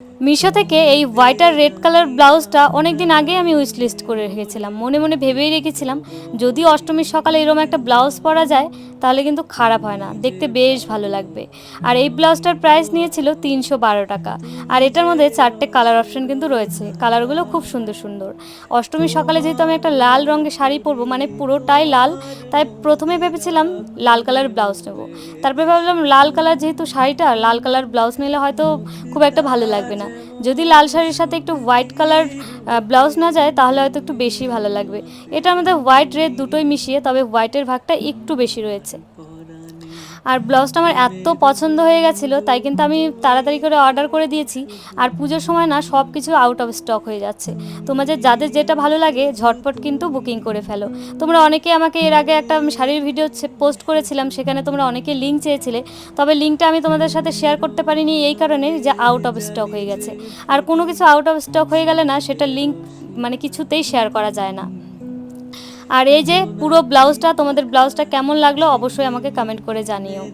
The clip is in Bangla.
মিশো থেকে এই হোয়াইট আর রেড কালার ব্লাউজটা অনেক দিন আগে আমি উইশ লিস্ট করে রেখেছিলাম, মনে মনে ভেবেই রেখেছিলাম যদি অষ্টমীর সকালে এরকম একটা ব্লাউজ পরা যায় তাহলে কিন্তু খারাপ হয় না, দেখতে বেশ ভালো লাগবে। আর এই ব্লাউজটার প্রাইস নিয়েছিল 312 টাকা। আর এটার মধ্যে 4টে কালার অপশন কিন্তু রয়েছে, কালারগুলো খুব সুন্দর সুন্দর। অষ্টমীর সকালে যেহেতু আমি একটা লাল রঙের শাড়ি পরবো, মানে পুরোটাই লাল, তাই প্রথমে ভেবেছিলাম লাল কালার ব্লাউজ নেবো। তারপরে ভাবলাম লাল কালার যেহেতু শাড়িটা, লাল কালার ব্লাউজ নিলে হয়তো খুব একটা ভালো লাগবে না, যদি লাল শাড়ির সাথে একটু হোয়াইট কালার ব্লাউজ না যায় তাহলে হয়তো একটু বেশি ভালো লাগবে। এটা আমাদের হোয়াইট রেড দুটোই মিশিয়ে, তবে হোয়াইটের ভাগটা একটু বেশি রয়েছে। আর ব্লাউজটা আমার এত পছন্দ হয়ে গেছিলো তাই কিন্তু আমি তাড়াতাড়ি করে অর্ডার করে দিয়েছি। আর পুজোর সময় না সব কিছু আউট অফ স্টক হয়ে যাচ্ছে, তোমাদের যাদের যেটা ভালো লাগে ঝটপট কিন্তু বুকিং করে ফেলো। তোমরা অনেকে আমাকে এর আগে একটা শাড়ির ভিডিও পোস্ট করেছিলাম, সেখানে তোমরা অনেকে লিঙ্ক চেয়েছিলে, তবে লিঙ্কটা আমি তোমাদের সাথে শেয়ার করতে পারিনি এই কারণে যে আউট অফ স্টক হয়ে গেছে। আর কোনো কিছু আউট অফ স্টক হয়ে গেলে না সেটা লিঙ্ক মানে কিছুতেই শেয়ার করা যায় না। আর এই যে পুরো ব্লাউজটা, তোমাদের ব্লাউজটা কেমন লাগলো অবশ্যই আমাকে কমেন্ট করে জানিও।